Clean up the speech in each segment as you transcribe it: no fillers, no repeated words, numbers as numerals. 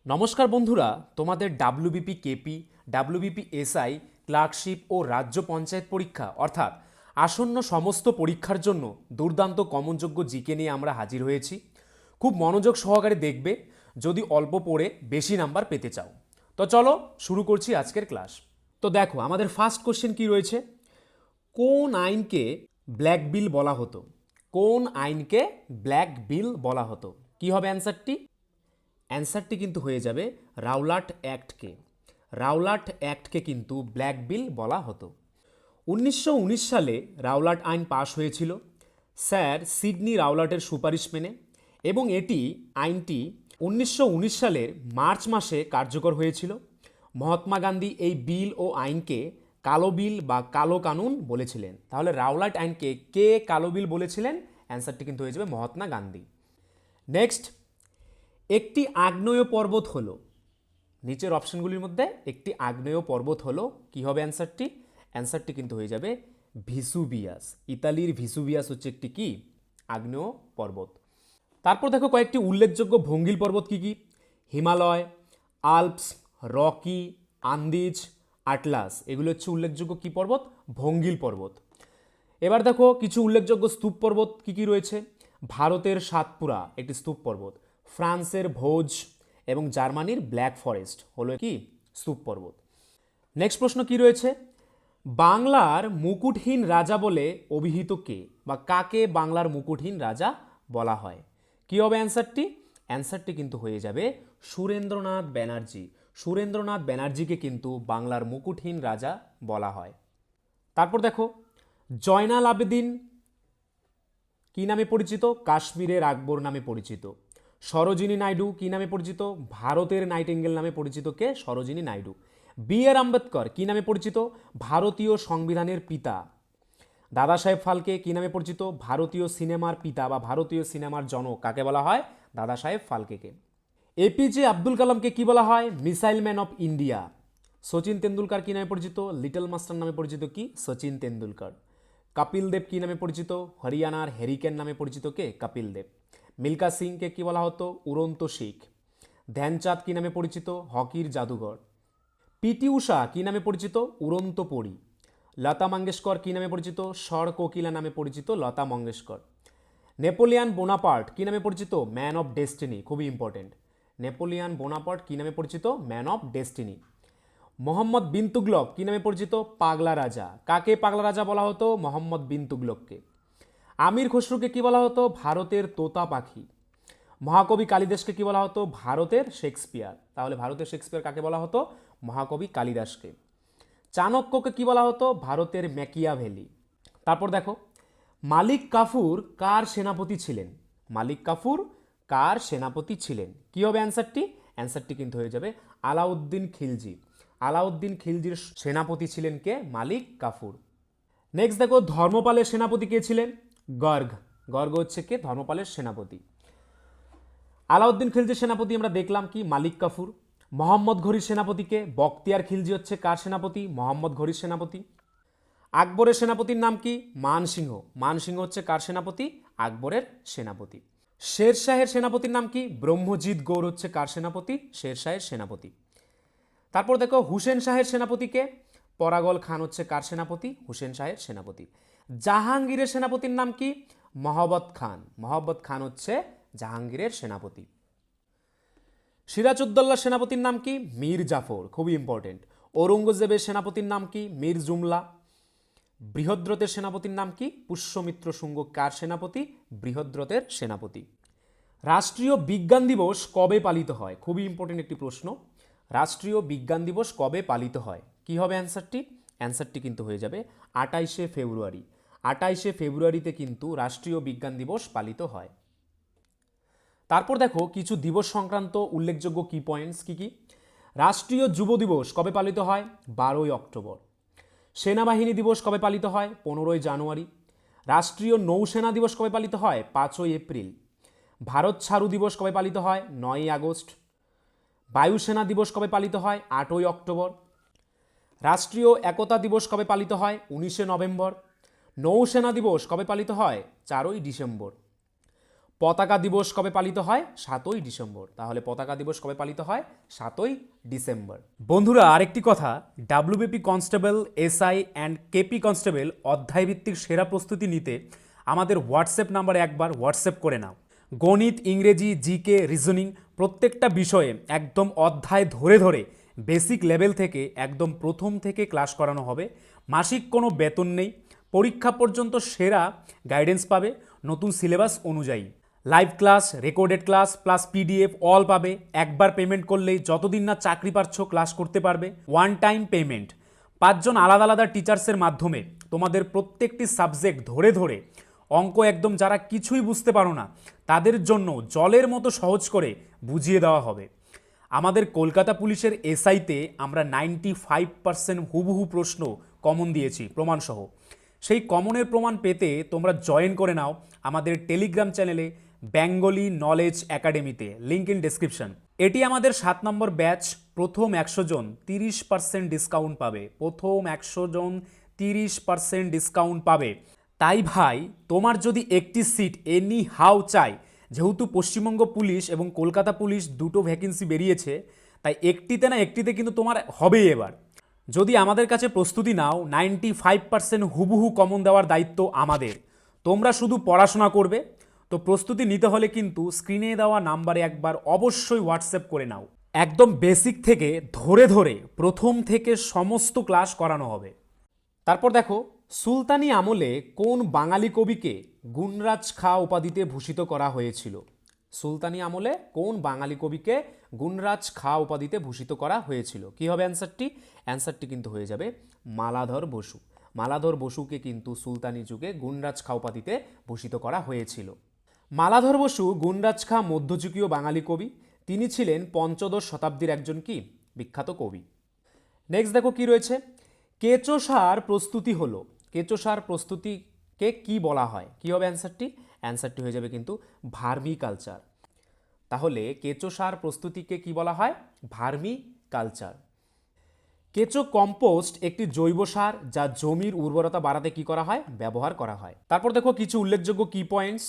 নমস্কার বন্ধুরা, তোমাদের WBP KP, WBP SI, clerkship ও রাজ্য পঞ্চায়েত পরীক্ষা অর্থাৎ আসন্ন সমস্ত পরীক্ষার জন্য দুর্দান্ত কমনযোগ্য জিকে নিয়ে আমরা হাজির হয়েছি। খুব মনোযোগ সহকারে দেখবে যদি অল্প পড়ে বেশি নাম্বার পেতে চাও। তো চলো শুরু করছি আজকের ক্লাস। তো দেখো আমাদের ফার্স্ট কোশ্চেন কি রয়েছে, কোন আইনকে ব্ল্যাক বিল বলা হতো? কোন আইনকে ব্ল্যাক বিল বলা হতো? কি হবে অ্যান্সারটি? অ্যান্সারটি কিন্তু হয়ে যাবে রাওলাট অ্যাক্টকে। রাওলাট অ্যাক্টকে কিন্তু ব্ল্যাক বিল বলা হতো। 1919 সালে রাওলাট আইন পাশ হয়েছিল স্যার সিডনি রাওলাটের সুপারিশ মেনে, এবং আইনটি 1919 সালের মার্চ মাসে কার্যকর হয়েছিল। মহাত্মা গান্ধী এই বিল ও আইনকে কালো বিল বা কালো কানুন বলেছিলেন। তাহলে রাওলাট আইনকে কে কালো বিল বলেছিলেন? অ্যান্সারটি কিন্তু হয়ে যাবে মহাত্মা গান্ধী। নেক্সট, একটি আগ্নেয় পর্বত হলো, নিচের অপশনগুলির মধ্যে একটি আগ্নেয় পর্বত হলো, কি হবে অ্যান্সারটি? অ্যান্সারটি কিন্তু হয়ে যাবে ভিসুভিয়াস। ইতালির ভিসুভিয়াস হচ্ছে একটি কি আগ্নেয় পর্বত। তারপর দেখো কয়েকটি উল্লেখযোগ্য ভঙ্গিল পর্বত কি কি? Himalaya, Alps, Rocky, Andes, atlas, এগুলো হচ্ছে উল্লেখযোগ্য কি পর্বত? ভঙ্গিল পর্বত। এবার দেখো কিছু উল্লেখযোগ্য স্তূপ পর্বত কি কি রয়েছে। ভারতের সাতপুরা একটি স্তূপ পর্বত, ফ্রান্সের ভোজ এবং জার্মানির ব্ল্যাক ফরেস্ট হলো কি স্তূপ পর্বত। নেক্সট প্রশ্ন কি রয়েছে, বাংলার মুকুটহীন রাজা বলে অভিহিত কে, বা কাকে বাংলার মুকুটহীন রাজা বলা হয়? কি হবে অ্যান্সারটি? অ্যান্সারটি কিন্তু হয়ে যাবে সুরেন্দ্রনাথ ব্যানার্জি। সুরেন্দ্রনাথ ব্যানার্জিকে কিন্তু বাংলার মুকুটহীন রাজা বলা হয়। তারপর দেখো জয়নাল আবেদিন কি নামে পরিচিত? কাশ্মীরের আকবর নামে পরিচিত। সরোজিনী নাইডু কি নামে পরিচিত? ভারতের নাইটিঙ্গেল নামে পরিচিত। কে? সরোজিনী নাইডু। বি আর আম্বেদকর কি নামে পরিচিত? ভারতীয় সংবিধানের পিতা। দাদা সাহেব ফালকে কি নামে পরিচিত? ভারতীয় সিনেমার পিতা বা ভারতীয় সিনেমার জনক। কাকে বলা হয়? দাদা সাহেব ফালকেকে। এপিজে আব্দুল কালামকে কি বলা হয়? Missile man of India. Sachin Tendulkar কি নামে পরিচিত? লিটল মাস্টার নামে পরিচিত। কি? সচিন তেন্ডুলকার। কপিল দেব কি নামে পরিচিত? হরিয়ানার হ্যারিকেন নামে পরিচিত। কে? কপিল দেব। মিল্কা সিংকে কি বলা হতো? উড়ন্ত শিখ। ধ্যানচাঁদ কি নামে পরিচিত? হকির জাদুঘর। পিটি ঊষা কি নামে পরিচিত? উড়ন্ত পরী। লতা মঙ্গেশকর কি নামে পরিচিত? স্বর কোকিলা নামে পরিচিত লতা মঙ্গেশকর। নেপোলিয়ান বোনাপার্ট কি নামে পরিচিত? Man of destiny. খুবই ইম্পর্টেন্ট। নেপোলিয়ান বোনাপার্ট কি নামে পরিচিত? Man of destiny. Mohammad bin Tughlaq কি নামে পরিচিত? পাগলা রাজা। কাকে পাগলা রাজা বলা হতো? মোহাম্মদ বিন তুগলককে। আমির খসরুকে কি বলা হতো? ভারতের তোতা পাখি। মহাকবি কালিদাসকে কি বলা হতো? ভারতের শেক্সপিয়ার। তাহলে ভারতের শেক্সপিয়ার কাকে বলা হতো? মহাকবি কালিদাসকে। চাণক্যকে কি বলা হতো? ভারতের ম্যাকিয়াভেলি। তারপর দেখো মালিক কাফুর কার সেনাপতি ছিলেন? মালিক কাফুর কার সেনাপতি ছিলেন? কি হবে অ্যান্সারটি? অ্যান্সারটি কিন্তু হয়ে যাবে আলাউদ্দিন খিলজি। আলাউদ্দিন খিলজির সেনাপতি ছিলেন কে? মালিক কাফুর। নেক্সট দেখো ধর্মপালের সেনাপতি কে ছিলেন? গর্গ। গর্গ হচ্ছে কে? ধর্মপালের সেনাপতি। আলাউদ্দিন খিলজির সেনাপতি আমরা দেখলাম কি? মালিক কাফুর। মোহাম্মদ ঘুরির সেনাপতিকে? বখতিয়ার খিলজি হচ্ছে কার সেনাপতি? মোহাম্মদ ঘুরির সেনাপতি। আকবরের সেনাপতির নাম কি? মানসিংহ। মানসিংহ হচ্ছে কার সেনাপতি? আকবরের সেনাপতি। শেরশাহের সেনাপতির নাম কি? ব্রহ্মজিৎ গৌর হচ্ছে কার সেনাপতি? শেরশাহের সেনাপতি। তারপর দেখো হুসেন শাহের সেনাপতিকে? পরাগল খান হচ্ছে কার সেনাপতি? হুসেন শাহের সেনাপতি। জাহাঙ্গীরের সেনাপতির নাম কি? মহব্বত খান। মহব্বত খান হচ্ছে জাহাঙ্গীরের সেনাপতি। সিরাজউদ্দৌলার সেনাপতির নাম কি? মীর জাফর। খুবই ইম্পর্টেন্ট। ঔরঙ্গজেবের সেনাপতির নাম কি? মীর জুমলা। বৃহদ্রথের সেনাপতির নাম কি? পুষ্যমিত্র শুঙ্গ কার সেনাপতি? বৃহদ্রথের সেনাপতি। রাষ্ট্রীয় বিজ্ঞান দিবস কবে পালিত হয়? খুবই ইম্পর্টেন্ট একটি প্রশ্ন। রাষ্ট্রীয় বিজ্ঞান দিবস কবে পালিত হয়? কি হবে অ্যান্সারটি? অ্যান্সারটি কিন্তু হয়ে যাবে 28শে ফেব্রুয়ারি। 28শে ফেব্রুয়ারিতে কিন্তু রাষ্ট্রীয় বিজ্ঞান দিবস পালিত হয়। তারপর দেখো কিছু দিবস সংক্রান্ত উল্লেখযোগ্য কি পয়েন্টস কি কি। রাষ্ট্রীয় যুব দিবস কবে পালিত হয়? 12ই অক্টোবর। সেনাবাহিনী দিবস কবে পালিত হয়? 15ই জানুয়ারি। রাষ্ট্রীয় নৌসেনা দিবস কবে পালিত হয়? 5ই এপ্রিল। ভারত ছাড়ু দিবস কবে পালিত হয়? 9ই আগস্ট। বায়ুসেনা দিবস কবে পালিত হয়? 8ই অক্টোবর। রাষ্ট্রীয় একতা দিবস কবে পালিত হয়? 19শে নভেম্বর। নৌসেনা দিবস কবে পালিত হয়? 4ই ডিসেম্বর। পতাকা দিবস কবে পালিত হয়? 7ই ডিসেম্বর। তাহলে পতাকা দিবস কবে পালিত হয়? 7ই ডিসেম্বর। বন্ধুরা, আরেকটি কথা, WBP constable, SI and KP constable অধ্যায়ভিত্তিক সেরা প্রস্তুতি নিতে আমাদের হোয়াটসঅ্যাপ নাম্বারে একবার হোয়াটসঅ্যাপ করে নাও। গণিত, ইংরেজি, জিকে, রিজনিং প্রত্যেকটা বিষয়ে একদম অধ্যায় ধরে ধরে বেসিক লেভেল থেকে একদম প্রথম থেকে ক্লাস করানো হবে। মাসিক কোনো বেতন নেই, পরীক্ষা পর্যন্ত সেরা গাইডেন্স পাবে নতুন সিলেবাস অনুযায়ী। Live class, recorded class plus PDF all পাবে। একবার পেমেন্ট করলেই যতদিন না চাকরি পাচ্ছ ক্লাস করতে পারবে। One time payment. 5 জন আলাদা আলাদা টিচার্সের মাধ্যমে তোমাদের প্রত্যেকটি সাবজেক্ট ধরে ধরে অঙ্ক একদম যারা কিছুই বুঝতে পারো না তাদের জন্য জলের মতো সহজ করে বুঝিয়ে দেওয়া হবে। আমাদের কলকাতা পুলিশের এসআইতে আমরা 95% হুবহু প্রশ্ন কমন দিয়েছি প্রমাণসহ। সেই কমনের প্রমাণ পেতে তোমরা জয়েন করে নাও আমাদের টেলিগ্রাম চ্যানেলে বেঙ্গলি নলেজ একাডেমিতে, লিঙ্ক ইন ডেসক্রিপশন। এটি আমাদের 7 নম্বর ব্যাচ। প্রথম 100 জন 30% ডিসকাউন্ট পাবে। প্রথম 100 জন 30% ডিসকাউন্ট পাবে। তাই ভাই, তোমার যদি একটি সিট এনি হাউ চাই, যেহেতু পশ্চিমবঙ্গ পুলিশ এবং কলকাতা পুলিশ দুটো ভ্যাকেন্সি বেরিয়েছে, তাই একটিতে না একটিতে কিন্তু তোমার হবেই এবার। যদি আমাদের কাছে প্রস্তুতি নাও, 95% হুবহু কমন দেওয়ার দায়িত্ব আমাদের। তোমরা শুধু পড়াশোনা করবে। তো প্রস্তুতি নিতে হলে কিন্তু স্ক্রিনে দেওয়া নাম্বারে একবার অবশ্যই হোয়াটসঅ্যাপ করে নাও। একদম বেসিক থেকে ধরে ধরে প্রথম থেকে সমস্ত ক্লাস করানো হবে। তারপর দেখো, সুলতানি আমলে কোন বাঙালি কবিকে গুণরাজ খাঁ উপাধিতে ভূষিত করা হয়েছিল? সুলতানি আমলে কোন বাঙালি কবিকে গুণরাজ খাঁ উপাধিতে ভূষিত করা হয়েছিল? কি হবে অ্যান্সারটি? অ্যান্সারটি কিন্তু হয়ে যাবে মালাধর বসু। মালাধর বসুকে কিন্তু সুলতানি যুগে গুণরাজ খাঁ উপাধিতে ভূষিত করা হয়েছিল। মালাধর বসু গুণরাজ খাঁ মধ্যযুগীয় বাঙালি কবি। তিনি ছিলেন 15 শতাব্দীর একজন কি বিখ্যাত কবি। নেক্সট দেখো কি রয়েছে। কেঁচো সার প্রস্তুতি হলো, কেঁচো সার প্রস্তুতিকে কি বলা হয়? কি হবে অ্যান্সারটি? অ্যান্সারটি হয়ে যাবে কিন্তু ভার্মি কালচার। তাহলে কেঁচো সার প্রস্তুতিকে কি বলা হয়? Vermi culture. কেঁচো কম্পোস্ট একটি জৈব সার যা জমির উর্বরতা বাড়াতে কি করা হয়? ব্যবহার করা হয়। তারপর দেখো কিছু উল্লেখযোগ্য কি পয়েন্টস।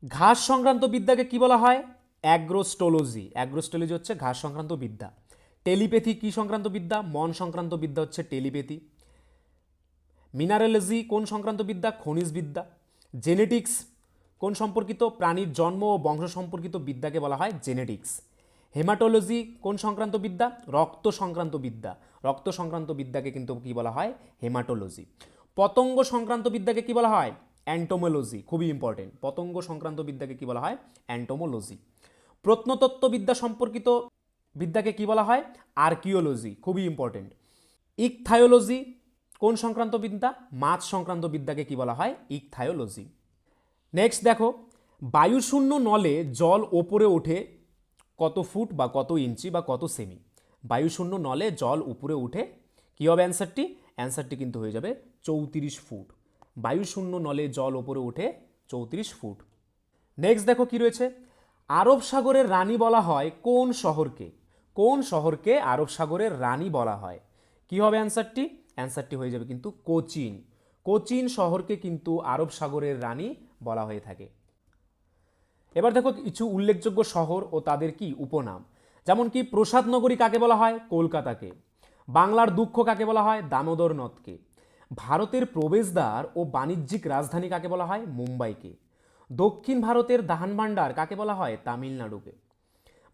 ঘাস সংক্রান্ত বিদ্যাকে কি বলা হয়? অ্যাগ্রোস্টোলজি। অ্যাগ্রোস্টোলজি হচ্ছে ঘাস সংক্রান্ত বিদ্যা। টেলিপ্যাথি কি সংক্রান্ত বিদ্যা? মন সংক্রান্ত বিদ্যা হচ্ছে টেলিপ্যাথি। মিনারেলজি কোন সংক্রান্ত বিদ্যা? খনিজ বিদ্যা। জেনেটিক্স কোন সম্পর্কিত? প্রাণীর জন্ম ও বংশ সম্পর্কিত বিদ্যাকে বলা হয় জেনেটিক্স। হেমাটোলজি কোন সংক্রান্ত বিদ্যা? রক্ত সংক্রান্ত বিদ্যা। রক্ত সংক্রান্ত বিদ্যাকে কিন্তু কি বলা হয়? হেমাটোলজি। পতঙ্গ সংক্রান্ত বিদ্যাকে কি বলা হয়? অ্যান্টোমোলজি। খুবই ইম্পর্টেন্ট। পতঙ্গ সংক্রান্ত বিদ্যাকে কি বলা হয়? অ্যান্টোমোলজি। প্রত্নতত্ত্ববিদ্যা সম্পর্কিত বিদ্যাকে কি বলা হয়? আর্কিওলজি। খুবই ইম্পর্টেন্ট। ইকথায়োলজি কোন সংক্রান্ত বিদ্যা? মাছ সংক্রান্ত বিদ্যাকে কি বলা হয়? ইকথায়োলজি। নেক্সট দেখো, বায়ুশূন্য নলে জল ওপরে ওঠে কত ফুট বা কত ইঞ্চি বা কত সেমি? বায়ুশূন্য নলে জল উপরে উঠে কি হবে অ্যান্সারটি? অ্যান্সারটি কিন্তু হয়ে যাবে 34 ফুট। বায়ুশূন্য নলে জল ওপরে উঠে 34 ফুট। নেক্সট দেখো কি রয়েছে। আরব সাগরের রানী বলা হয় কোন শহরকে? কোন শহরকে আরব সাগরের রানী বলা হয়? কি হবে অ্যান্সারটি? অ্যান্সারটি হয়ে যাবে কিন্তু কোচিন। কোচিন শহরকে কিন্তু আরব সাগরের রানী বলা হয়ে থাকে। এবার দেখো কিছু উল্লেখযোগ্য শহর ও তাদের কি উপনাম। যেমন কি প্রসাদ নগরী কাকে বলা হয়? কলকাতাকে। বাংলার দুঃখ কাকে বলা হয়? দামোদর নদকে। ভারতের প্রবেশদ্বার ও বাণিজ্যিক রাজধানী কাকে বলা হয়? মুম্বাইকে। দক্ষিণ ভারতের দাহান ভাণ্ডার কাকে বলা হয়? তামিলনাড়ুকে।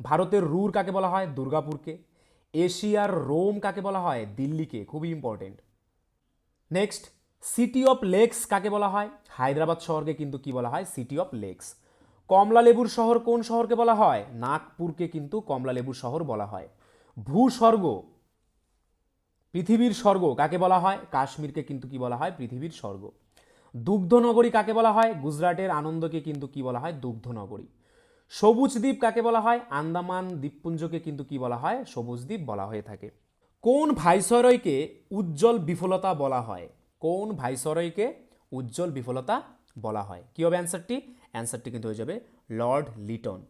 ভারতের রুর কাকে বলা হয়? দুর্গাপুরকে। এশিয়ার রোম কাকে বলা হয়? দিল্লিকে। খুবই important. Next, city of lakes কাকে বলা হয়? হায়দ্রাবাদ শহরকে কিন্তু কি বলা হয়? City of lakes. কমলা লেবুর শহর কোন শহরকে বলা হয়? নাগপুরকে কিন্তু কমলা লেবুর শহর বলা হয়। ভূস্বর্গ, পৃথিবীর স্বর্গ কাকে বলা হয়? কাশ্মীরকে কিন্তু কি বলা হয়? পৃথিবীর স্বর্গ। দুগ্ধনগরী কাকে বলা হয়? গুজরাটের আনন্দকে কিন্তু কি বলা হয়? দুগ্ধনগরী। সবুজ দ্বীপ কাকে বলা হয়? আন্দামান দ্বীপপুঞ্জকে কিন্তু কি বলা হয়? সবুজ দ্বীপ বলা হয়ে থাকে। কোন ভাইসরয়কে উজ্জ্বল বিফলতা বলা হয়? কোন ভাইসরয়কে উজ্জ্বল বিফলতা বলা হয়? কি হবে অ্যান্সারটি? অ্যান্সারটি কিন্তু হয়ে যাবে লর্ড লিটন।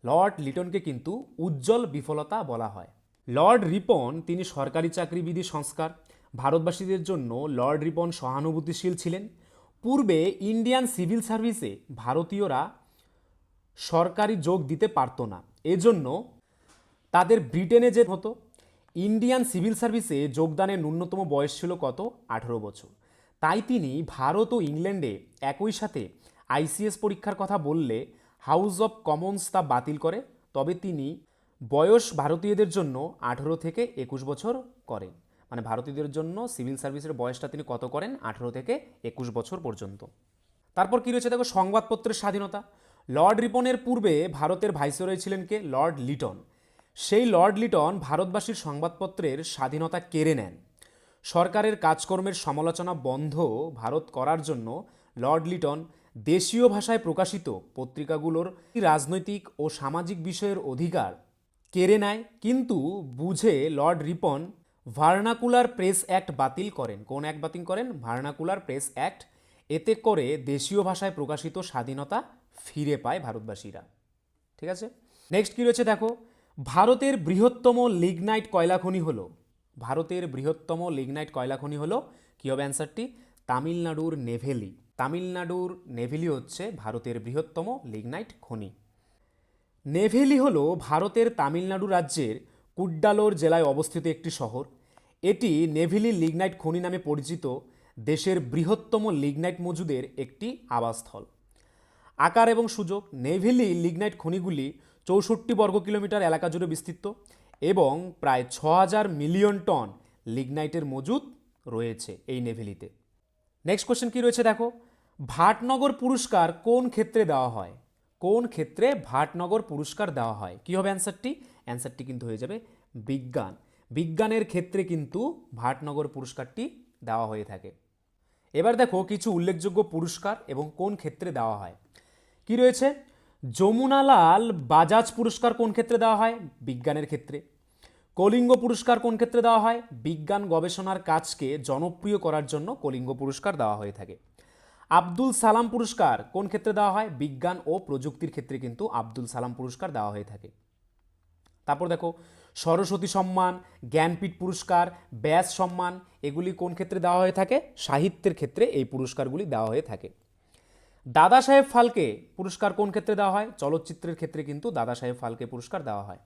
লর্ড লিটনকে কিন্তু উজ্জ্বল বিফলতা বলা হয়। লর্ড রিপন তিনি সরকারি চাকরিবিধি সংস্কার। ভারতবাসীদের জন্য লর্ড রিপন সহানুভূতিশীল ছিলেন। পূর্বে ইন্ডিয়ান সিভিল সার্ভিসে ভারতীয়রা সরকারি যোগ দিতে পারতো না, এজন্য তাদের ব্রিটেনে যে হতো। ইন্ডিয়ান সিভিল সার্ভিসে যোগদানের ন্যূনতম বয়স ছিল কত? 18 বছর। তাই তিনি ভারত ও ইংল্যান্ডে একই সাথে আইসিএস পরীক্ষার কথা বললে হাউস অফ কমন্স তা বাতিল করে। তবে তিনি বয়স ভারতীয়দের জন্য 18 থেকে 21 বছর করেন। মানে ভারতীয়দের জন্য সিভিল সার্ভিসের বয়সটা তিনি কত করেন? 18 থেকে 21 বছর পর্যন্ত। তারপর কি রয়েছে দেখো, সংবাদপত্রের স্বাধীনতা। লর্ড রিপনের পূর্বে ভারতের ভাইসরয় ছিলেন কে? লর্ড লিটন। সেই লর্ড লিটন ভারতবাসীর সংবাদপত্রের স্বাধীনতা কেড়ে নেন। সরকারের কাজকর্মের সমালোচনা বন্ধ ভারত করার জন্য লর্ড লিটন দেশীয় ভাষায় প্রকাশিত পত্রিকাগুলোর রাজনৈতিক ও সামাজিক বিষয়ের অধিকার কেড়ে নেয়। কিন্তু বুঝে Lord Ripon vernacular press act বাতিল করেন। কোন অ্যাক্ট বাতিল করেন? Vernacular press act. এতে করে দেশীয় ভাষায় প্রকাশিত স্বাধীনতা ফিরে পায় ভারতবাসীরা। ঠিক আছে, নেক্সট কি রয়েছে দেখো, ভারতের বৃহত্তম লিগনাইট কয়লা খনি হলো, ভারতের বৃহত্তম লিগনাইট কয়লা খনি হলো, কী হবে অ্যান্সারটি? তামিলনাড়ুর নেভেলি। তামিলনাড়ুর নেভেলি হচ্ছে ভারতের বৃহত্তম লিগনাইট খনি। নেভেলি হলো ভারতের তামিলনাড়ু রাজ্যের কুড্ডালোর জেলায় অবস্থিত একটি শহর। এটি নেভেলি লিগনাইট খনি নামে পরিচিত দেশের বৃহত্তম লিগনাইট মজুদের একটি আবাসস্থল। আকার এবং সুযোগ, নেভেলি লিগনাইট খনিগুলি 64 বর্গ কিলোমিটার এলাকা জুড়ে বিস্তৃত এবং প্রায় 6000 মিলিয়ন টন লিগনাইটের মজুদ রয়েছে এই নেভেলিতে। নেক্সট কোশ্চেন কি রয়েছে দেখো, ভাটনগর পুরস্কার কোন ক্ষেত্রে দেওয়া হয়? কোন ক্ষেত্রে ভাটনগর পুরস্কার দেওয়া হয়? কি হবে অ্যান্সারটি? অ্যান্সারটি কিন্তু হয়ে যাবে বিজ্ঞান। বিজ্ঞানের ক্ষেত্রে কিন্তু ভাটনগর পুরস্কারটি দেওয়া হয়ে থাকে। এবার দেখো কিছু উল্লেখযোগ্য পুরস্কার এবং কোন ক্ষেত্রে দেওয়া হয়। কি রয়েছে, যমুনালাল বাজাজ পুরস্কার কোন ক্ষেত্রে দেওয়া হয়? বিজ্ঞানের ক্ষেত্রে। কলিঙ্গ পুরস্কার কোন ক্ষেত্রে দেওয়া হয়? বিজ্ঞান গবেষণার কাজকে জনপ্রিয় করার জন্য কলিঙ্গ পুরস্কার দেওয়া হয়ে থাকে। আব্দুল সালাম পুরস্কার কোন ক্ষেত্রে দেওয়া হয়? বিজ্ঞান ও প্রযুক্তির ক্ষেত্রে কিন্তু আব্দুল সালাম পুরস্কার দেওয়া হয়ে থাকে। তারপর দেখো সরস্বতী সম্মান, জ্ঞানপীঠ পুরস্কার, ব্যাস সম্মান, এগুলি কোন ক্ষেত্রে দেওয়া হয়ে থাকে? সাহিত্যের ক্ষেত্রে এই পুরস্কারগুলি দেওয়া হয়ে থাকে। দাদা সাহেব ফালকে পুরস্কার কোন ক্ষেত্রে দেওয়া হয়? চলচ্চিত্রের ক্ষেত্রে কিন্তু দাদা সাহেব ফালকে পুরস্কার দেওয়া হয়।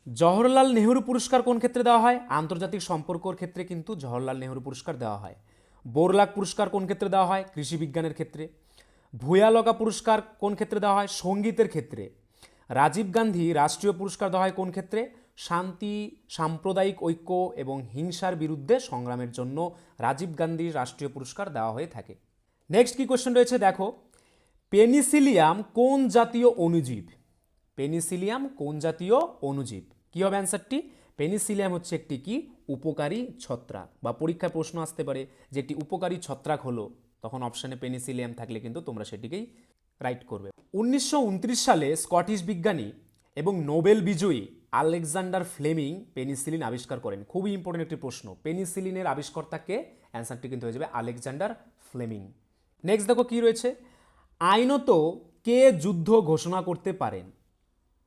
জওহরলাল নেহরু পুরস্কার কোন ক্ষেত্রে দেওয়া হয়? আন্তর্জাতিক সম্পর্কর ক্ষেত্রে কিন্তু জওহরলাল নেহরু পুরস্কার দেওয়া হয়। বোরলাগ পুরস্কার কোন ক্ষেত্রে দেওয়া হয়? কৃষি বিজ্ঞানের ক্ষেত্রে। ভূয়ালকা পুরস্কার কোন ক্ষেত্রে দেওয়া হয়? সঙ্গীতের ক্ষেত্রে। রাজীব গান্ধী রাষ্ট্রীয় পুরস্কার দেওয়া হয় কোন ক্ষেত্রে? শান্তি, সাম্প্রদায়িক ঐক্য এবং হিংসার বিরুদ্ধে সংগ্রামের জন্য রাজীব গান্ধীর রাষ্ট্রীয় পুরস্কার দেওয়া হয়ে থাকে। নেক্সট কি কোশ্চেন রয়েছে দেখো, পেনিসিলিয়াম কোন জাতীয় অণুজীব? পেনিসিলিয়াম কোন জাতীয় অণুজীব? কি হবে অ্যান্সারটি? পেনিসিলিয়াম হচ্ছে একটি কি উপকারী ছত্রাক, বা পরীক্ষায় প্রশ্ন আসতে পারে যে একটি উপকারী ছত্রাক হলো, তখন অপশানে পেনিসিলিয়াম থাকলে কিন্তু তোমরা সেটিকেই রাইট করবে। 1929 সালে স্কটিশ বিজ্ঞানী এবং নোবেল বিজয়ী আলেকজান্ডার ফ্লেমিং পেনিসিলিন আবিষ্কার করেন। খুবই ইম্পর্টেন্ট একটি প্রশ্ন, পেনিসিলিনের আবিষ্কর্তাকে? অ্যান্সারটি কিন্তু হয়ে যাবে আলেকজান্ডার ফ্লেমিং। নেক্সট দেখো কি রয়েছে, আইনত কে যুদ্ধ ঘোষণা করতে পারেন?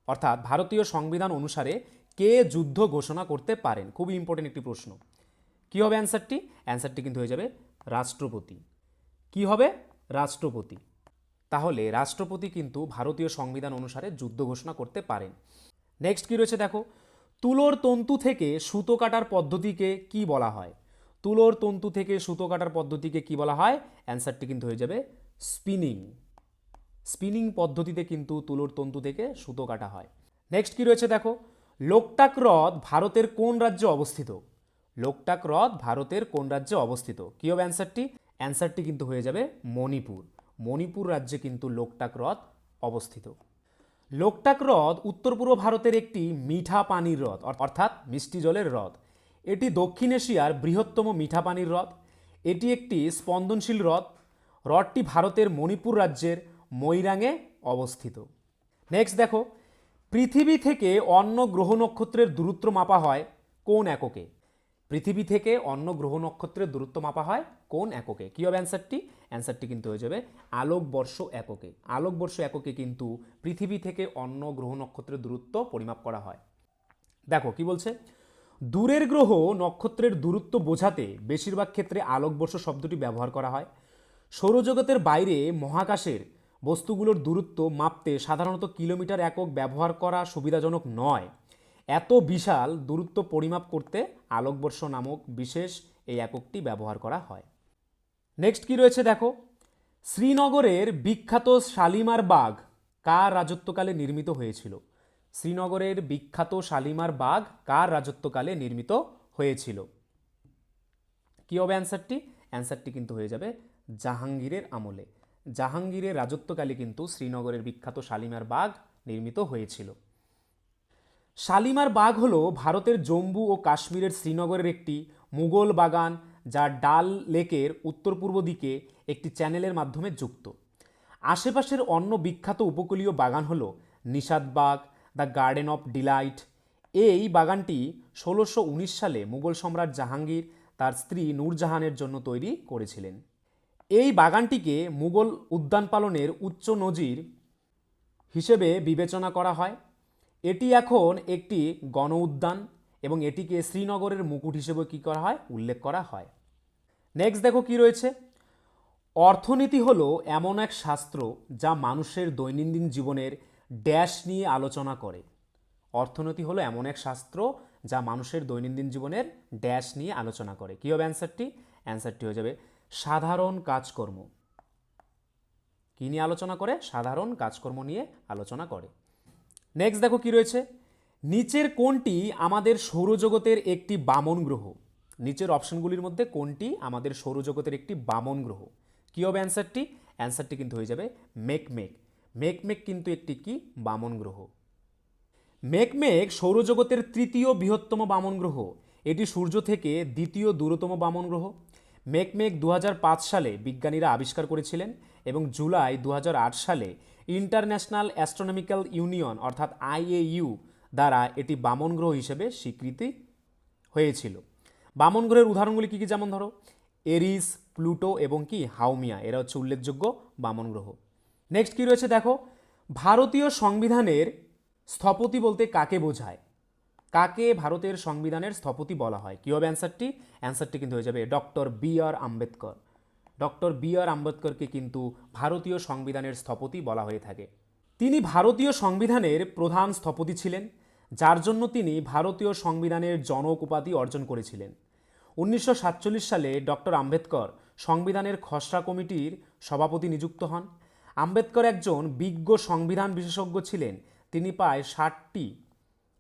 অর্থাৎ ভারতীয় সংবিধান অনুসারে কে যুদ্ধ ঘোষণা করতে পারেন? খুবই ইম্পর্টেন্ট একটি প্রশ্ন। কি হবে অ্যান্সারটি? অ্যান্সারটি কিন্তু হয়ে যাবে রাষ্ট্রপতি। কি হবে? রাষ্ট্রপতি। তাহলে রাষ্ট্রপতি কিন্তু ভারতীয় সংবিধান অনুসারে যুদ্ধ ঘোষণা করতে পারেন। নেক্সট কি রয়েছে দেখো, তুলোর তন্তু থেকে সুতো কাটার পদ্ধতিকে কি বলা হয়? তুলোর তন্তু থেকে সুতো কাটার পদ্ধতিকে কি বলা হয়? অ্যান্সারটি কিন্তু হয়ে যাবে স্পিনিং। স্পিনিং পদ্ধতিতে কিন্তু তুলোর তন্তু থেকে সুতো কাটা হয়। নেক্সট কি রয়েছে দেখো, লোকটাক হ্রদ ভারতের কোন রাজ্যে অবস্থিত? লোকটাক হ্রদ ভারতের কোন রাজ্যে অবস্থিত? কি হবে অ্যান্সারটি? অ্যান্সারটি কিন্তু হয়ে যাবে মণিপুর। মণিপুর রাজ্যে কিন্তু লোকটাক হ্রদ অবস্থিত। লোকটাক হ্রদ উত্তর পূর্ব ভারতের একটি মিঠা পানির হ্রদ, অর্থাৎ মিষ্টি জলের হ্রদ। এটি দক্ষিণ এশিয়ার বৃহত্তম মিঠা পানির হ্রদ। এটি একটি স্পন্দনশীল হ্রদ। হ্রদটি ভারতের মণিপুর রাজ্যের মৈরাঙে অবস্থিত। নেক্সট দেখো, পৃথিবী থেকে অন্য গ্রহ নক্ষত্রের দূরত্ব মাপা হয় কোন এককে? পৃথিবী থেকে অন্য গ্রহ নক্ষত্রের দূরত্ব মাপা হয় কোন এককে? কি হবে অ্যান্সারটি? অ্যান্সারটি কিন্তু হয়ে যাবে আলোকবর্ষ এককে। আলোকবর্ষ এককে কিন্তু পৃথিবী থেকে অন্য গ্রহ নক্ষত্রের দূরত্ব পরিমাপ করা হয়। দেখো কি বলছে, দূরের গ্রহ নক্ষত্রের দূরত্ব বোঝাতে বেশিরভাগ ক্ষেত্রে আলোকবর্ষ শব্দটি ব্যবহার করা হয়। সৌরজগতের বাইরে মহাকাশের বস্তুগুলোর দূরত্ব মাপতে সাধারণত কিলোমিটার একক ব্যবহার করা সুবিধাজনক নয়। এত বিশাল দূরত্ব পরিমাপ করতে আলোকবর্ষ নামক বিশেষ এই এককটি ব্যবহার করা হয়। নেক্সট কি রয়েছে দেখো, শ্রীনগরের বিখ্যাত শালিমার বাগ কার রাজত্বকালে নির্মিত হয়েছিল? শ্রীনগরের বিখ্যাত শালিমার বাগ কার রাজত্বকালে নির্মিত হয়েছিল? কি হবে অ্যান্সারটি? অ্যান্সারটি কিন্তু হয়ে যাবে জাহাঙ্গীরের আমলে। জাহাঙ্গীরের রাজত্বকালে কিন্তু শ্রীনগরের বিখ্যাত শালিমার বাগ নির্মিত হয়েছিল। শালিমার বাগ হলো ভারতের জম্মু ও কাশ্মীরের শ্রীনগরের একটি মুঘল বাগান, যা ডাল লেকের উত্তর পূর্ব দিকে একটি চ্যানেলের মাধ্যমে যুক্ত। আশেপাশের অন্য বিখ্যাত উপকূলীয় বাগান হলো Nishat Bagh, the garden of delight. এই বাগানটি 1619 সালে মুঘল সম্রাট জাহাঙ্গীর তার স্ত্রী নূরজাহানের জন্য তৈরি করেছিলেন। এই বাগানটিকে মুঘল উদ্যান পালনের উচ্চ নজির হিসেবে বিবেচনা করা হয়। এটি এখন একটি গণ উদ্যান এবং এটিকে শ্রীনগরের মুকুট হিসেবে কী করা হয়? উল্লেখ করা হয়। নেক্সট দেখো কি রয়েছে, অর্থনীতি হলো এমন এক শাস্ত্র যা মানুষের দৈনন্দিন জীবনের ড্যাশ নিয়ে আলোচনা করে। অর্থনীতি হলো এমন এক শাস্ত্র যা মানুষের দৈনন্দিন জীবনের ড্যাশ নিয়ে আলোচনা করে। কী হবে অ্যান্সারটি? অ্যান্সারটি হয়ে যাবে সাধারণ কাজকর্ম। কী নিয়ে আলোচনা করে? সাধারণ কাজকর্ম নিয়ে আলোচনা করে। নেক্সট দেখো কি রয়েছে, নিচের কোনটি আমাদের সৌরজগতের একটি বামন গ্রহ? নিচের অপশনগুলির মধ্যে কোনটি আমাদের সৌরজগতের একটি বামন গ্রহ? কী হবে অ্যান্সারটি? অ্যান্সারটি কিন্তু হয়ে যাবে মেকমেক। মেকমেক কিন্তু একটি কি? বামন গ্রহ। মেকমেক সৌরজগতের তৃতীয় বৃহত্তম বামন গ্রহ। এটি সূর্য থেকে দ্বিতীয় দূরতম বামন গ্রহ। মেকমেক 2005 সালে বিজ্ঞানীরা আবিষ্কার করেছিলেন এবং জুলাই 2008 সালে ইন্টারন্যাশনাল অ্যাস্ট্রোনমিক্যাল ইউনিয়ন অর্থাৎ IAU দ্বারা এটি বামন গ্রহ হিসেবে স্বীকৃতি হয়েছিল। বামন গ্রহের উদাহরণগুলি কী কী? যেমন ধরো এরিস, প্লুটো এবং কি হাউমিয়া, এরা হচ্ছে উল্লেখযোগ্য বামন গ্রহ। নেক্সট কি রয়েছে দেখো, ভারতীয় সংবিধানের স্থপতি বলতে কাকে বোঝায়? কাকে ভারতের সংবিধানের স্থপতি বলা হয়? কী হবে অ্যান্সারটি? অ্যান্সারটি কিন্তু হয়ে যাবে doctor B.R. Ambedkar. Doctor B.R. আম্বেদকরকে কিন্তু ভারতীয় সংবিধানের স্থপতি বলা হয়ে থাকে। তিনি ভারতীয় সংবিধানের প্রধান স্থপতি ছিলেন, যার জন্য তিনি ভারতীয় সংবিধানের জনক উপাধি অর্জন করেছিলেন। 1947 সালে ডক্টর আম্বেদকর সংবিধানের খসড়া কমিটির সভাপতি নিযুক্ত হন। আম্বেদকর একজন বিজ্ঞ সংবিধান বিশেষজ্ঞ ছিলেন। তিনি প্রায় 60টি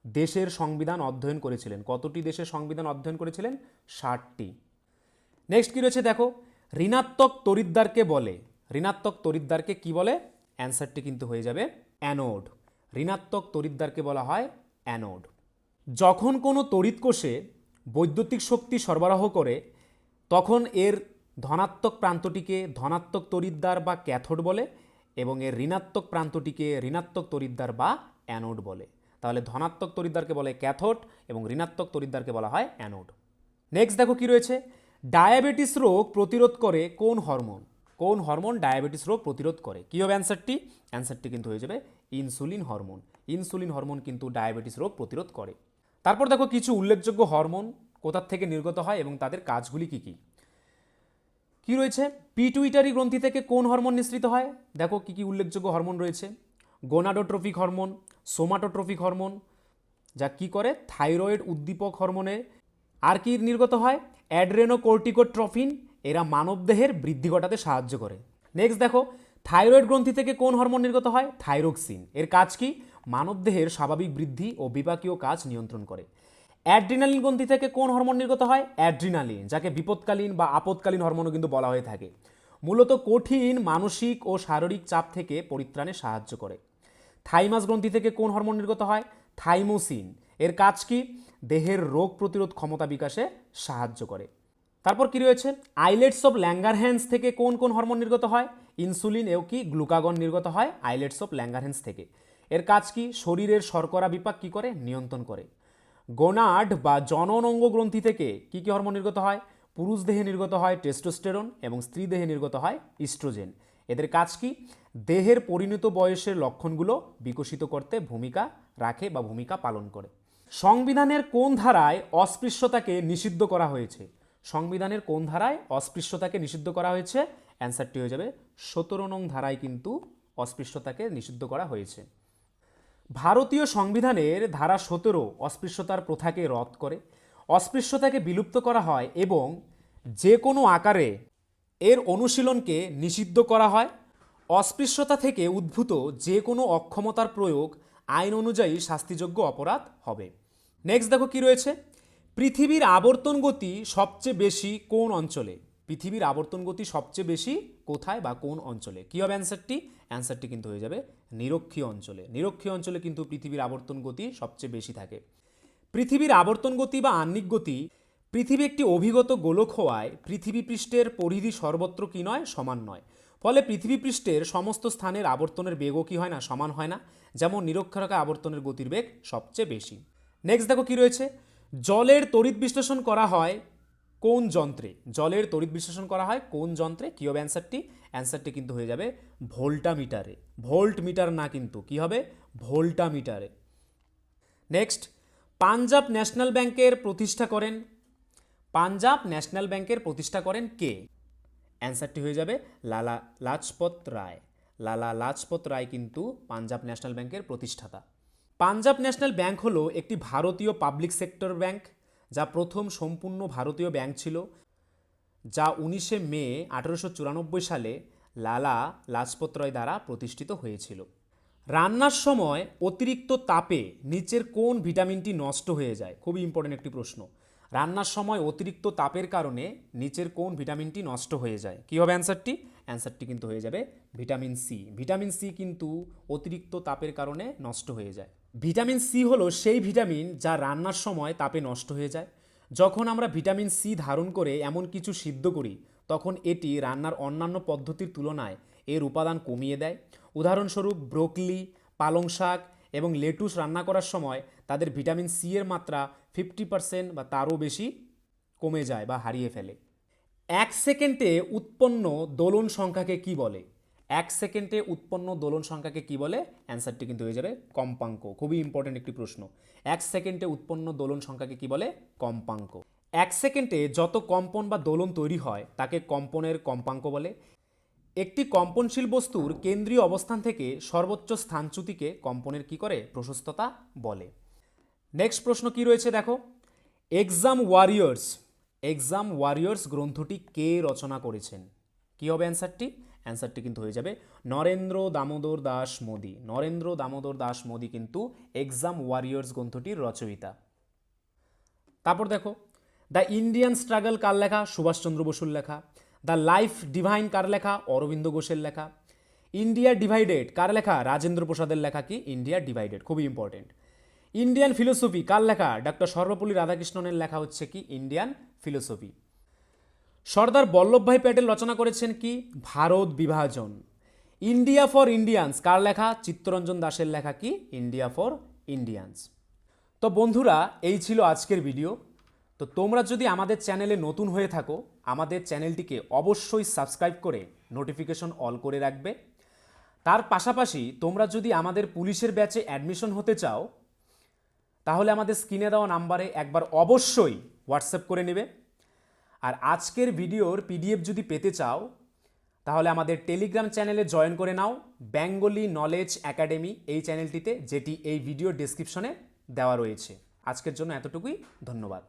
দেশের সংবিধান অধ্যয়ন করেছিলেন। কতটি দেশের সংবিধান অধ্যয়ন করেছিলেন? 60টি। নেক্সট কি রয়েছে দেখো, ঋণাত্মক তড়িৎদ্বারকে বলে। ঋণাত্মক তড়িৎদ্বারকে কি বলে? অ্যান্সারটি কিন্তু হয়ে যাবে অ্যানোড। ঋণাত্মক তড়িৎদ্বারকে বলা হয় অ্যানোড। যখন কোনো তড়িৎ কোষে বৈদ্যুতিক শক্তি সরবরাহ করে তখন এর ধনাত্মক প্রান্তটিকে ধনাত্মক তড়িৎদ্বার বা ক্যাথোড বলে এবং এর ঋণাত্মক প্রান্তটিকে ঋণাত্মক তড়িৎদ্বার বা অ্যানোড বলে। তাহলে ধনাত্মক তড়িৎদ্বারকে বলে ক্যাথোড এবং ঋণাত্মক তড়িৎদ্বারকে বলা হয় অ্যানোড। নেক্সট দেখো কি রয়েছে, ডায়াবেটিস রোগ প্রতিরোধ করে কোন হরমোন? কোন হরমোন ডায়াবেটিস রোগ প্রতিরোধ করে? কী হবে অ্যান্সারটি? অ্যান্সারটি কিন্তু হয়ে যাবে ইনসুলিন হরমোন। ইনসুলিন হরমোন কিন্তু ডায়াবেটিস রোগ প্রতিরোধ করে। তারপর দেখো কিছু উল্লেখযোগ্য হরমোন কোথার থেকে নির্গত হয় এবং তাদের কাজগুলি কি কি। কি রয়েছে, পিটুইটারি গ্রন্থি থেকে কোন হরমোন নিঃসৃত হয়? দেখো কি কি উল্লেখযোগ্য হরমোন রয়েছে, গোনাডোট্রফিক হরমোন, সোমাটোট্রফিক হরমোন, যা কি করে থাইরয়েড উদ্দীপক হরমোনে। আর কি নির্গত হয়? অ্যাড্রেনোকোর্টিকোট্রফিন, এরা মানবদেহের বৃদ্ধি ঘটাতে সাহায্য করে। নেক্সট দেখো, থাইরয়েড গ্রন্থি থেকে কোন হরমোন নির্গত হয়? থাইরোক্সিন। এর কাজ কি? মানবদেহের স্বাভাবিক বৃদ্ধি ও বিপাকীয় কাজ নিয়ন্ত্রণ করে। অ্যাড্রিনালিন গ্রন্থি থেকে কোন হরমোন নির্গত হয়? অ্যাড্রিনালিন, যাকে বিপদকালীন বা আপদকালীন হরমোনও কিন্তু বলা হয়ে থাকে। মূলত কঠিন মানসিক ও শারীরিক চাপ থেকে পরিত্রাণে সাহায্য করে। থাইমাস গ্রন্থি থেকে কোন হরমোন নির্গত হয়? থাইমোসিন। এর কাজ কি? দেহের রোগ প্রতিরোধ ক্ষমতা বিকাশে সাহায্য করে। তারপর কি রয়েছে, আইলেটস অফ ল্যাঙ্গারহ্যান্স থেকে কোন কোন হরমোন নির্গত হয়? ইনসুলিন এবং কি গ্লুকাগন নির্গত হয় আইলেটস অফ ল্যাঙ্গারহ্যান্স থেকে। এর কাজ কি? শরীরের শর্করা বিপাক কি করে? নিয়ন্ত্রণ করে। গোনাড বা জনন অঙ্গ গ্রন্থি থেকে কি কি হরমোন নির্গত হয়? পুরুষ দেহে নির্গত হয় টেস্টোস্টেরন এবং স্ত্রী দেহে নির্গত হয় ইস্ট্রোজেন। এদের কাজ কি? দেহের পরিণত বয়সের লক্ষণগুলো বিকশিত করতে ভূমিকা রাখে বা ভূমিকা পালন করে। সংবিধানের কোন ধারায় অস্পৃশ্যতাকে নিষিদ্ধ করা হয়েছে? সংবিধানের কোন ধারায় অস্পৃশ্যতাকে নিষিদ্ধ করা হয়েছে? অ্যান্সারটি হয়ে যাবে 17 নং ধারায় কিন্তু অস্পৃশ্যতাকে নিষিদ্ধ করা হয়েছে। ভারতীয় সংবিধানের ধারা 17 অস্পৃশ্যতার প্রথাকে রদ করে, অস্পৃশ্যতাকে বিলুপ্ত করা হয় এবং যে কোনো আকারে এর অনুশীলনকে নিষিদ্ধ করা হয়। অস্পৃশ্যতা থেকে উদ্ভূত যে কোনো অক্ষমতার প্রয়োগ আইন অনুযায়ী শাস্তিযোগ্য অপরাধ হবে। নেক্সট দেখো কি রয়েছে, পৃথিবীর আবর্তন গতি সবচেয়ে বেশি কোন অঞ্চলে? পৃথিবীর আবর্তন গতি সবচেয়ে বেশি কোথায় বা কোন অঞ্চলে? কী হবে অ্যান্সারটি? অ্যান্সারটি কিন্তু হয়ে যাবে নিরক্ষীয় অঞ্চলে। নিরক্ষীয় অঞ্চলে কিন্তু পৃথিবীর আবর্তন গতি সবচেয়ে বেশি থাকে। পৃথিবীর আবর্তন গতি বা আহ্নিক গতি, পৃথিবী একটি অভিগত গোলক হওয়ায় পৃথিবী পৃষ্ঠের পরিধি সর্বত্র কি নয়? সমান নয়। ফলে পৃথিবী পৃষ্ঠের সমস্ত স্থানের আবর্তনের বেগও কি হয় না? সমান হয় না। যেমন নিরক্ষরেখা আবর্তনের গতির বেগ সবচেয়ে বেশি। নেক্সট দেখো কি রয়েছে, জলের তড়িৎ বিশ্লেষণ করা হয় কোন যন্ত্রে? জলের তড়িৎ বিশ্লেষণ করা হয় কোন যন্ত্রে? কী হবে অ্যান্সারটি? অ্যান্সারটি কিন্তু হয়ে যাবে ভোল্টামিটারে। ভোল্ট মিটার না, কিন্তু কি হবে? ভোল্টামিটারে। নেক্সট, পাঞ্জাব ন্যাশনাল ব্যাংকের প্রতিষ্ঠা করেন, পাঞ্জাব ন্যাশনাল ব্যাংকের প্রতিষ্ঠা করেন কে? অ্যান্সারটি হয়ে যাবে লালা লাজপত রায়। লালা লাজপত রায় কিন্তু পাঞ্জাব ন্যাশনাল ব্যাংকের প্রতিষ্ঠাতা। পাঞ্জাব ন্যাশনাল ব্যাংক হলো একটি ভারতীয় পাবলিক সেক্টর ব্যাংক, যা প্রথম সম্পূর্ণ ভারতীয় ব্যাংক ছিল, যা 19শে মে 1894 সালে লালা লাজপত রায় দ্বারা প্রতিষ্ঠিত হয়েছিল। রান্নার সময় অতিরিক্ত তাপে নিচের কোন ভিটামিনটি নষ্ট হয়ে যায়? খুবই ইম্পর্টেন্ট একটি প্রশ্ন। রান্নার সময় অতিরিক্ত তাপের কারণে নিচের কোন ভিটামিনটি নষ্ট হয়ে যায়? কী হবে অ্যান্সারটি? অ্যান্সারটি কিন্তু হয়ে যাবে ভিটামিন সি। ভিটামিন সি কিন্তু অতিরিক্ত তাপের কারণে নষ্ট হয়ে যায়। ভিটামিন সি হলো সেই ভিটামিন যা রান্নার সময় তাপে নষ্ট হয়ে যায়। যখন আমরা ভিটামিন সি ধারণ করে এমন কিছু সিদ্ধ করি, তখন এটি রান্নার অন্যান্য পদ্ধতির তুলনায় এর উপাদান কমিয়ে দেয়। উদাহরণস্বরূপ ব্রোকলি, পালং শাক এবং লেটুস রান্না করার সময় তাদের ভিটামিন সি এর মাত্রা 50% বা তারও বেশি কমে যায় বা হারিয়ে ফেলে। 1 সেকেন্ডে উৎপন্ন দোলন সংখ্যাকে কি বলে? 1 সেকেন্ডে উৎপন্ন দোলন সংখ্যাকে কি বলে? অ্যান্সারটি কিন্তু হয়ে যাবে কম্পাঙ্ক। খুবই ইম্পর্টেন্ট একটি প্রশ্ন। 1 সেকেন্ডে উৎপন্ন দোলন সংখ্যাকে কি বলে? কম্পাঙ্ক। 1 সেকেন্ডে যত কম্পন বা দোলন তৈরি হয় তাকে কম্পনের কম্পাঙ্ক বলে। একটি কম্পনশীল বস্তুর কেন্দ্রীয় অবস্থান থেকে সর্বোচ্চ স্থানচ্যুতিকে কম্পনের কি করে? প্রশস্ততা বলে। নেক্সট প্রশ্ন কি রয়েছে দেখো, এক্সাম ওয়ারিয়র্স, এক্সাম ওয়ারিয়র্স গ্রন্থটি কে রচনা করেছেন? কি হবে অ্যান্সারটি? অ্যান্সারটি কিন্তু হয়ে যাবে নরেন্দ্র দামোদর দাস মোদী। নরেন্দ্র দামোদর দাস মোদী কিন্তু এক্সাম ওয়ারিয়র্স গ্রন্থটির রচয়িতা। তারপর দেখো, দ্য ইন্ডিয়ান স্ট্রাগল কার লেখা? সুভাষচন্দ্র বসুর লেখা। দ্য লাইফ ডিভাইন কার লেখা? অরবিন্দ ঘোষের লেখা। ইন্ডিয়া ডিভাইডেড কার লেখা? রাজেন্দ্র প্রসাদের লেখা। কি? India divided. খুবই ইম্পর্টেন্ট। ইন্ডিয়ান ফিলোসফি কার লেখা? ডক্টর সর্বপল্লী রাধাকৃষ্ণনের লেখা হচ্ছে কি? Indian philosophy. সর্দার বল্লভভাই প্যাটেল রচনা করেছেন কি? ভারত বিভাজন। ইন্ডিয়া ফর ইন্ডিয়ান্স কার লেখা? চিত্তরঞ্জন দাসের লেখা। কি? India for Indians. তো বন্ধুরা, এই ছিল আজকের ভিডিও। তো তোমরা যদি আমাদের চ্যানেলে নতুন হয়ে থাকো, আমাদের চ্যানেলটিকে অবশ্যই সাবস্ক্রাইব করে নোটিফিকেশন অল করে রাখবে। তার পাশাপাশি তোমরা যদি আমাদের পুলিশের ব্যাচে অ্যাডমিশন হতে চাও, তাহলে আমাদের স্ক্রিনে দেওয়া নাম্বারে একবার অবশ্যই হোয়াটসঅ্যাপ করে নেবে। আর আজকের ভিডিওর পিডিএফ যদি পেতে চাও, তাহলে আমাদের টেলিগ্রাম চ্যানেলে জয়েন করে নাও, বেঙ্গলি নলেজ একাডেমি এই চ্যানেলটিতে, যেটি এই ভিডিওর ডেসক্রিপশনে দেওয়া রয়েছে। আজকের জন্য এতটুকুই, ধন্যবাদ।